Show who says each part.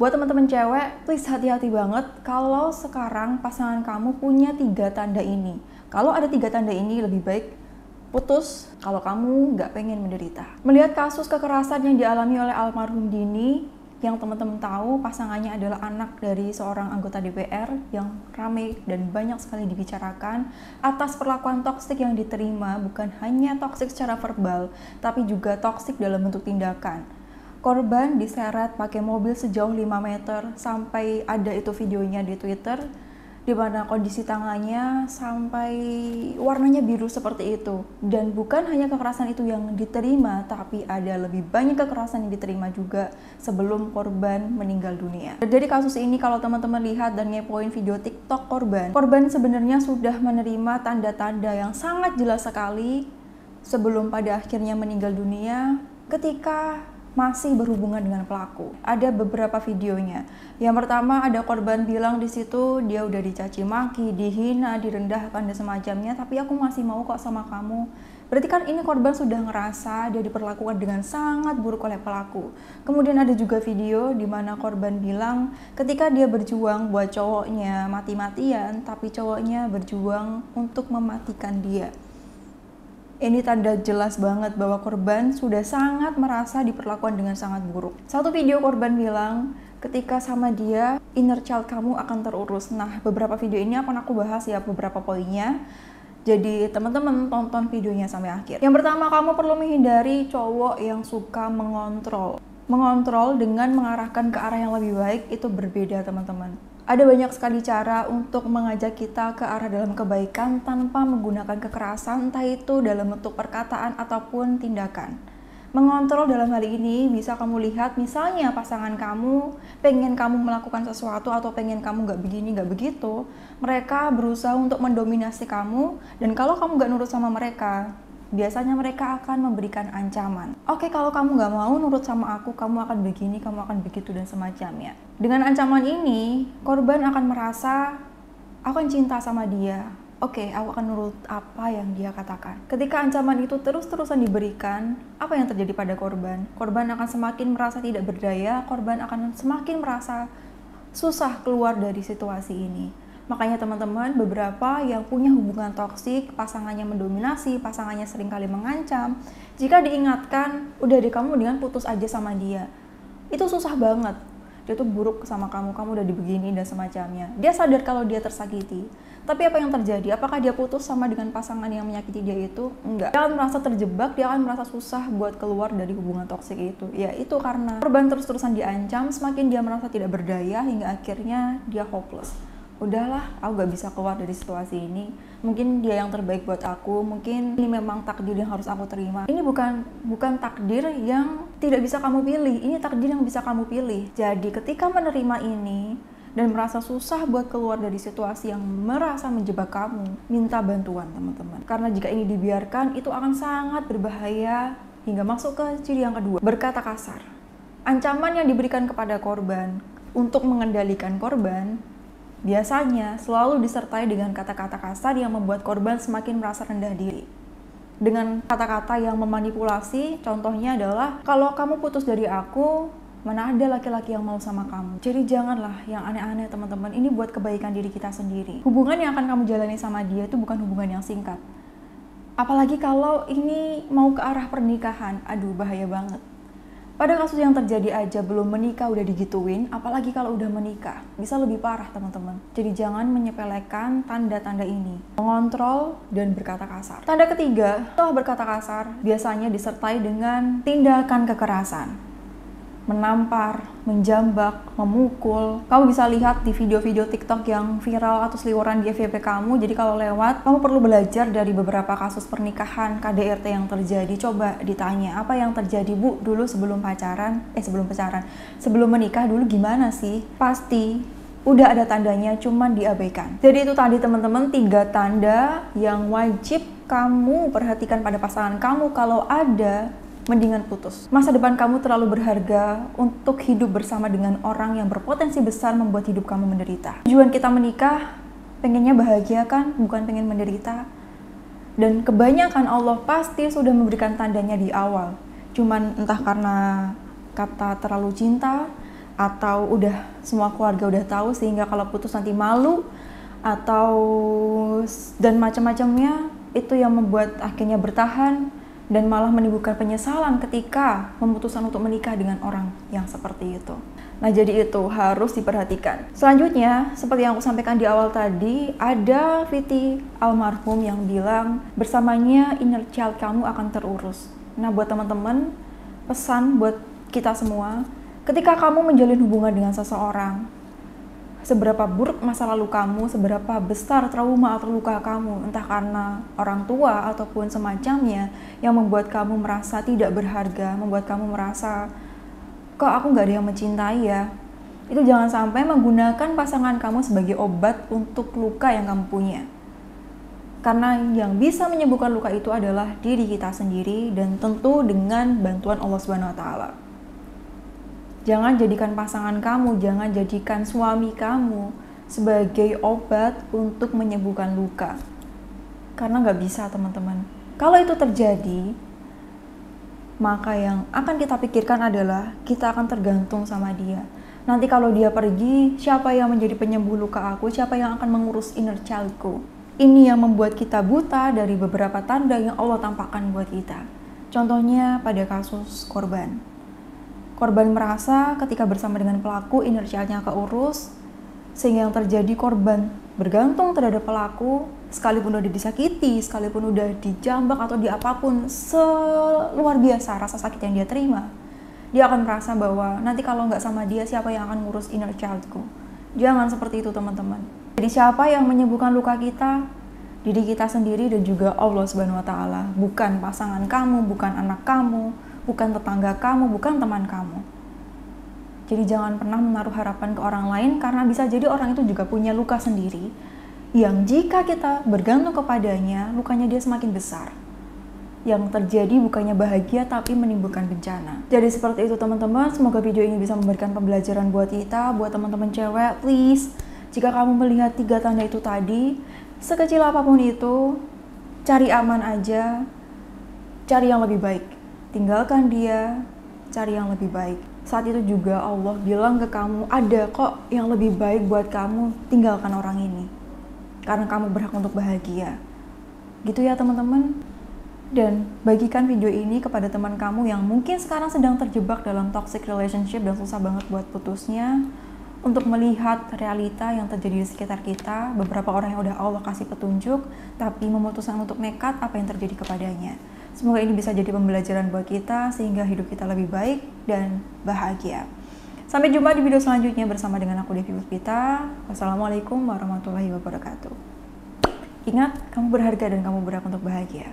Speaker 1: Buat teman-teman cewek, please hati-hati banget kalau sekarang pasangan kamu punya 3 tanda ini. Kalau ada 3 tanda ini, lebih baik putus kalau kamu nggak pengen menderita. Melihat kasus kekerasan yang dialami oleh almarhum Dini, yang teman-teman tahu pasangannya adalah anak dari seorang anggota DPR yang ramai dan banyak sekali dibicarakan atas perlakuan toksik yang diterima, bukan hanya toksik secara verbal, tapi juga toksik dalam bentuk tindakan. Korban diseret pakai mobil sejauh 5 meter, sampai ada itu videonya di Twitter, di mana kondisi tangannya sampai warnanya biru seperti itu. Dan bukan hanya kekerasan itu yang diterima, tapi ada lebih banyak kekerasan yang diterima juga sebelum korban meninggal dunia. Dari kasus ini, kalau teman-teman lihat dan ngepoin video TikTok korban sebenarnya sudah menerima tanda-tanda yang sangat jelas sekali sebelum pada akhirnya meninggal dunia ketika masih berhubungan dengan pelaku. Ada beberapa videonya. Yang pertama, ada korban bilang di situ dia udah dicaci maki, dihina, direndahkan dan semacamnya, tapi aku masih mau kok sama kamu. Berarti kan ini korban sudah ngerasa dia diperlakukan dengan sangat buruk oleh pelaku. Kemudian ada juga video di mana korban bilang ketika dia berjuang buat cowoknya mati-matian, tapi cowoknya berjuang untuk mematikan dia. Ini tanda jelas banget bahwa korban sudah sangat merasa diperlakukan dengan sangat buruk. Satu video korban bilang, ketika sama dia, inner child kamu akan terurus. Nah, beberapa video ini akan aku bahas ya, beberapa poinnya. Jadi teman-teman tonton videonya sampai akhir. Yang pertama, kamu perlu menghindari cowok yang suka mengontrol. Mengontrol dengan mengarahkan ke arah yang lebih baik itu berbeda, teman-teman. Ada banyak sekali cara untuk mengajak kita ke arah dalam kebaikan tanpa menggunakan kekerasan, entah itu dalam bentuk perkataan ataupun tindakan. Mengontrol dalam hal ini bisa kamu lihat misalnya pasangan kamu pengen kamu melakukan sesuatu atau pengen kamu nggak begini, nggak begitu. Mereka berusaha untuk mendominasi kamu, dan kalau kamu nggak nurut sama mereka, biasanya mereka akan memberikan ancaman. Oke, kalau kamu nggak mau nurut sama aku, kamu akan begini, kamu akan begitu, dan semacamnya. Dengan ancaman ini, korban akan merasa, aku akan cinta sama dia. Oke, aku akan nurut apa yang dia katakan. Ketika ancaman itu terus-terusan diberikan, apa yang terjadi pada korban? Korban akan semakin merasa tidak berdaya, korban akan semakin merasa susah keluar dari situasi ini. Makanya teman-teman, beberapa yang punya hubungan toksik, pasangannya mendominasi, pasangannya seringkali mengancam, jika diingatkan, udah deh kamu mendingan putus aja sama dia. Itu susah banget. Dia tuh buruk sama kamu udah dibegini dan semacamnya. Dia sadar kalau dia tersakiti. Tapi apa yang terjadi? Apakah dia putus sama dengan pasangan yang menyakiti dia itu? Enggak. Dia akan merasa terjebak, dia akan merasa susah buat keluar dari hubungan toksik itu. Ya itu karena korban terus-terusan diancam, semakin dia merasa tidak berdaya hingga akhirnya dia hopeless. Udahlah, aku gak bisa keluar dari situasi ini. Mungkin dia yang terbaik buat aku, mungkin ini memang takdir yang harus aku terima. Ini bukan takdir yang tidak bisa kamu pilih, ini takdir yang bisa kamu pilih. Jadi ketika menerima ini dan merasa susah buat keluar dari situasi yang merasa menjebak kamu, minta bantuan teman-teman. Karena jika ini dibiarkan, itu akan sangat berbahaya hingga masuk ke ciri yang kedua, berkata kasar. Ancaman yang diberikan kepada korban untuk mengendalikan korban biasanya selalu disertai dengan kata-kata kasar yang membuat korban semakin merasa rendah diri. Dengan kata-kata yang memanipulasi, contohnya adalah, kalau kamu putus dari aku, mana ada laki-laki yang mau sama kamu. Jadi janganlah yang aneh-aneh teman-teman, ini buat kebaikan diri kita sendiri. Hubungan yang akan kamu jalani sama dia itu bukan hubungan yang singkat. Apalagi kalau ini mau ke arah pernikahan, aduh bahaya banget. Pada kasus yang terjadi aja belum menikah udah digituin, apalagi kalau udah menikah, bisa lebih parah teman-teman. Jadi jangan menyepelekan tanda-tanda ini. Mengontrol dan berkata kasar. Tanda ketiga, setelah berkata kasar, biasanya disertai dengan tindakan kekerasan. Menampar, menjambak, memukul. Kamu bisa lihat di video-video TikTok yang viral atau seliweran di FYP kamu. Jadi kalau lewat, kamu perlu belajar dari beberapa kasus pernikahan KDRT yang terjadi. Coba ditanya, apa yang terjadi Bu dulu sebelum menikah dulu gimana sih? Pasti udah ada tandanya, cuman diabaikan. Jadi itu tadi teman-teman, 3 tanda yang wajib kamu perhatikan pada pasangan kamu. Kalau ada, mendingan putus. Masa depan kamu terlalu berharga untuk hidup bersama dengan orang yang berpotensi besar membuat hidup kamu menderita. Tujuan kita menikah, pengennya bahagia kan, bukan pengen menderita. Dan kebanyakan Allah pasti sudah memberikan tandanya di awal. Cuman entah karena kata terlalu cinta, atau udah semua keluarga udah tahu sehingga kalau putus nanti malu atau dan macam-macamnya, itu yang membuat akhirnya bertahan dan malah menimbulkan penyesalan ketika memutuskan untuk menikah dengan orang yang seperti itu. Nah, jadi itu harus diperhatikan. Selanjutnya, seperti yang aku sampaikan di awal tadi, ada Viti almarhum yang bilang bersamanya inner child kamu akan terurus. Nah, buat teman-teman, pesan buat kita semua, ketika kamu menjalin hubungan dengan seseorang, seberapa buruk masa lalu kamu, seberapa besar trauma atau luka kamu, entah karena orang tua ataupun semacamnya yang membuat kamu merasa tidak berharga, membuat kamu merasa kok aku gak ada yang mencintai ya, itu jangan sampai menggunakan pasangan kamu sebagai obat untuk luka yang kamu punya. Karena yang bisa menyembuhkan luka itu adalah diri kita sendiri dan tentu dengan bantuan Allah Subhanahu wa Ta'ala. Jangan jadikan pasangan kamu, jangan jadikan suami kamu sebagai obat untuk menyembuhkan luka. Karena gak bisa, teman-teman. Kalau itu terjadi, maka yang akan kita pikirkan adalah kita akan tergantung sama dia. Nanti kalau dia pergi, siapa yang menjadi penyembuh luka aku? Siapa yang akan mengurus inner childku? Ini yang membuat kita buta dari beberapa tanda yang Allah tampakkan buat kita. Contohnya pada kasus korban. Korban merasa ketika bersama dengan pelaku, inner child-nya keurus, sehingga yang terjadi korban bergantung terhadap pelaku, sekalipun udah disakiti, sekalipun udah dijambak atau diapapun seluar biasa rasa sakit yang dia terima, dia akan merasa bahwa nanti kalau nggak sama dia, siapa yang akan ngurus inner childku? Jangan seperti itu, teman-teman. Jadi siapa yang menyembuhkan luka kita? Diri kita sendiri dan juga Allah Subhanahu wa Ta'ala. Bukan pasangan kamu, bukan anak kamu, bukan tetangga kamu, bukan teman kamu. Jadi jangan pernah menaruh harapan ke orang lain, karena bisa jadi orang itu juga punya luka sendiri yang jika kita bergantung kepadanya, lukanya dia semakin besar. Yang terjadi bukannya bahagia tapi menimbulkan bencana. Jadi seperti itu, teman-teman. Semoga video ini bisa memberikan pembelajaran buat kita, buat teman-teman cewek. Please, jika kamu melihat 3 tanda itu tadi, sekecil apapun itu, cari aman aja, cari yang lebih baik. Tinggalkan dia, cari yang lebih baik. Saat itu juga Allah bilang ke kamu, ada kok yang lebih baik buat kamu, tinggalkan orang ini. Karena kamu berhak untuk bahagia. Gitu ya, teman-teman. Dan bagikan video ini kepada teman kamu yang mungkin sekarang sedang terjebak dalam toxic relationship dan susah banget buat putusnya, untuk melihat realita yang terjadi di sekitar kita. Beberapa orang yang udah Allah kasih petunjuk, tapi memutuskan untuk nekat apa yang terjadi kepadanya. Semoga ini bisa jadi pembelajaran buat kita, sehingga hidup kita lebih baik dan bahagia. Sampai jumpa di video selanjutnya bersama dengan aku, Devi Puspita. Wassalamualaikum warahmatullahi wabarakatuh. Ingat, kamu berharga dan kamu berhak untuk bahagia.